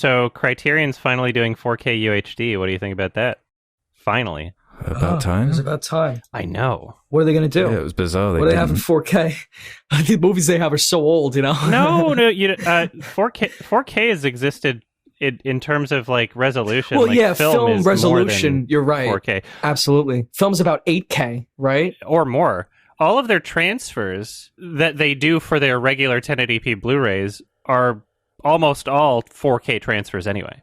So Criterion's finally doing 4K UHD. What do you think about that? Finally. About time. It was about time. I know. What are they going to do? Yeah, it was bizarre. What do they have in 4K? The movies they have are so old, you know? No, 4K has existed in terms of like resolution. Well, like, yeah, film is resolution. More than you're right. 4K. Absolutely. Film's about 8K, right? Or more. All of their transfers that they do for their regular 1080p Blu-rays are almost all 4K transfers anyway.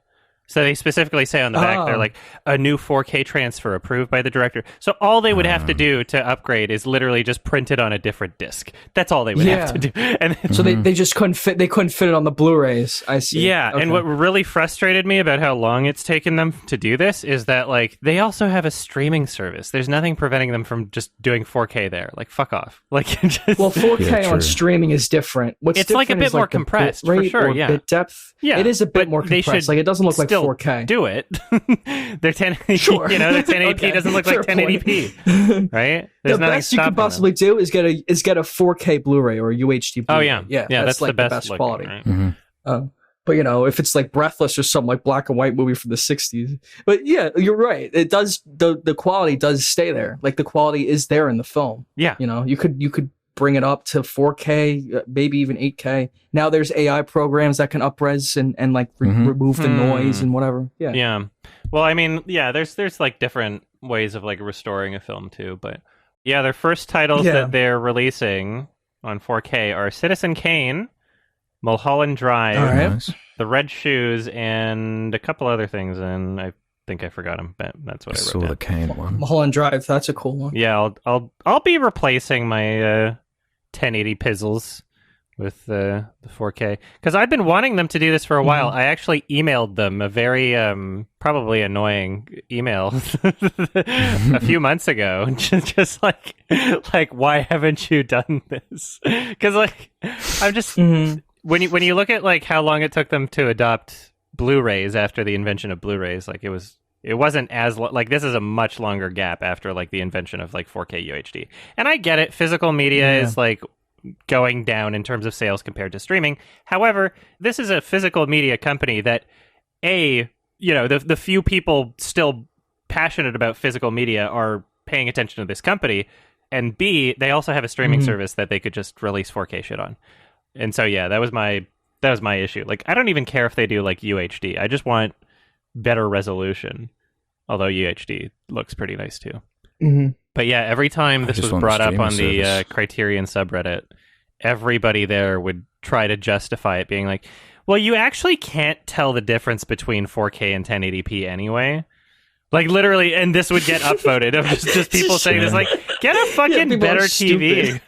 So they specifically say on the back, they're like, a new 4K transfer approved by the director. So all they would have to do to upgrade is literally just print it on a different disc. That's all they would have to do. And so they just couldn't fit. They couldn't fit it on the Blu-rays. I see. Yeah, okay. And what really frustrated me about how long it's taken them to do this is that like they also have a streaming service. There's nothing preventing them from just doing 4K there. Like fuck off. Like just, well, 4K on streaming is different. It's like a bit more compressed for sure. Yeah, bit depth. Yeah, it is a bit more compressed. Like it doesn't look like 4K. Do it. Their 10, sure. Their 1080p doesn't look like 1080p, right? There's the best you could possibly do is get a 4K Blu-ray or a UHD Blu-ray. Oh yeah, that's like the best looking, quality. Right? Mm-hmm. But if it's like Breathless or some like black and white movie from the 60s. But yeah, you're right. It does the quality does stay there. Like the quality is there in the film. Yeah, you could bring it up to 4K, maybe even 8K. Now there's AI programs that can up-res and like remove the noise and whatever. Yeah. Yeah. Well, I mean, yeah, there's like different ways of like restoring a film too, but yeah, their first titles that they're releasing on 4K are Citizen Kane, Mulholland Drive, The Red Shoes, and a couple other things, and I think I forgot them, but that's what I wrote down. The Kane one. Mulholland Drive, that's a cool one. Yeah, I'll be replacing my 1080 pizzles with the 4K because I've been wanting them to do this for a while. I actually emailed them a very probably annoying email a few months ago, just like why haven't you done this? Because like I'm just when you look at like how long it took them to adopt Blu-rays after the invention of Blu-rays, like it wasn't as like this is a much longer gap after like the invention of like 4K UHD. And I get it, physical media is like going down in terms of sales compared to streaming. However, this is a physical media company that the few people still passionate about physical media are paying attention to this company, and B, they also have a streaming service that they could just release 4K shit on. And so yeah, that was my issue. Like I don't even care if they do like UHD. I just want better resolution. Although UHD looks pretty nice too. But yeah, every time this was brought up on the Criterion subreddit, everybody there would try to justify it, being like, well, you actually can't tell the difference between 4K and 1080p anyway. Like literally, and this would get upvoted of just people saying this, like, get a fucking better TV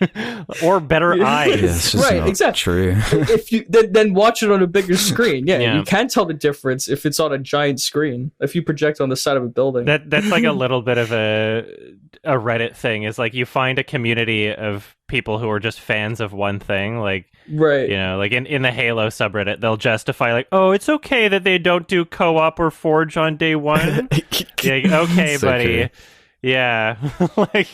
or better eyes. Yeah, right, exactly. True. If you then watch it on a bigger screen, you can tell the difference if it's on a giant screen. If you project on the side of a building, that's like a little bit of a Reddit thing. Is like you find a community of people who are just fans of one thing, like. Right. Like in the Halo subreddit, they'll justify like, oh, it's okay that they don't do co-op or Forge on day one. Okay, buddy. Okay. Yeah. Like,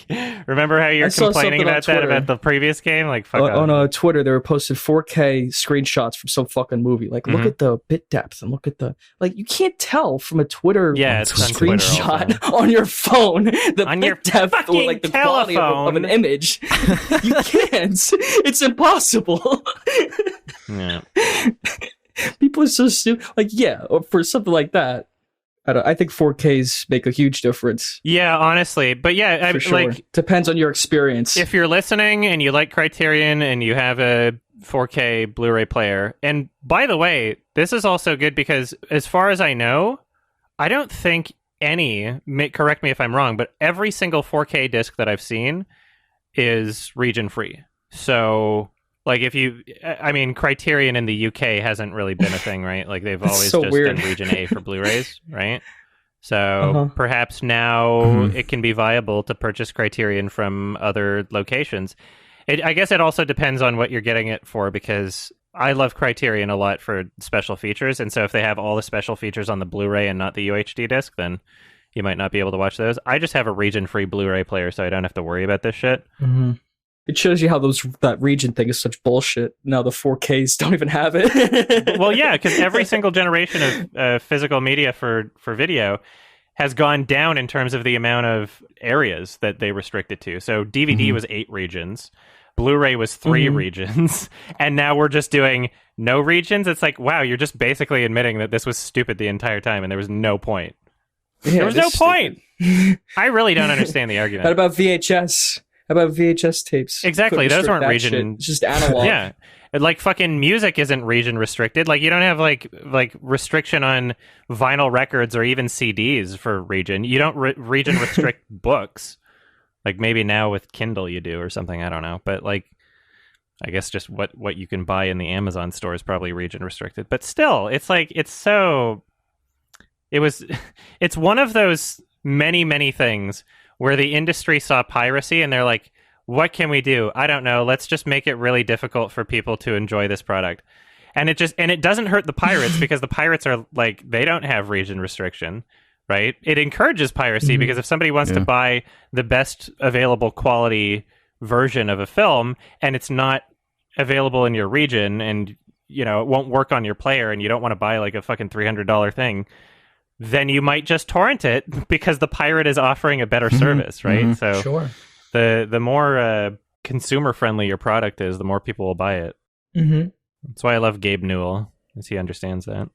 remember how you're complaining about that about the previous game? Like, fuck on Twitter, they were posted 4K screenshots from some fucking movie. Like, look at the bit depth and look at the you can't tell from a Twitter screenshot on your phone the bit depth or like the quality of an image. You can't. It's impossible. Yeah. People are so stupid. Like, or for something like that. I think 4Ks make a huge difference. Yeah, honestly. But yeah, like depends on your experience. If you're listening and you like Criterion and you have a 4K Blu-ray player, and by the way, this is also good because as far as I know, I don't think correct me if I'm wrong, but every single 4K disc that I've seen is region free. So like Criterion in the UK hasn't really been a thing, right? Like they've always just weird. done region A for Blu-rays, right? So perhaps now it can be viable to purchase Criterion from other locations. I guess it also depends on what you're getting it for, because I love Criterion a lot for special features, and so if they have all the special features on the Blu-ray and not the UHD disc, then you might not be able to watch those. I just have a region-free Blu-ray player, so I don't have to worry about this shit. It shows you how that region thing is such bullshit. Now the 4Ks don't even have it. Well, yeah, because every single generation of physical media for video has gone down in terms of the amount of areas that they restrict it to. So DVD was 8 regions, Blu-ray was 3 regions, and now we're just doing no regions. It's like, wow, you're just basically admitting that this was stupid the entire time, and there was no point. Yeah, there was no point. I really don't understand the argument. What about VHS? How about VHS tapes? Exactly, those weren't region. Shit. It's just analog. Yeah, like fucking music isn't region restricted. Like you don't have like restriction on vinyl records or even CDs for region. You don't region restrict books. Like maybe now with Kindle you do or something. I don't know, but like I guess just what you can buy in the Amazon store is probably region restricted. But still, it's like it's one of those many things where the industry saw piracy and they're like, what can we do? I don't know. Let's just make it really difficult for people to enjoy this product. And it doesn't hurt the pirates because the pirates are like, they don't have region restriction, right? It encourages piracy because if somebody wants to buy the best available quality version of a film and it's not available in your region and, you know, it won't work on your player and you don't want to buy like a fucking $300 thing, then you might just torrent it because the pirate is offering a better service, right? So sure. The more consumer friendly your product is, the more people will buy it. That's why I love Gabe Newell, as he understands that.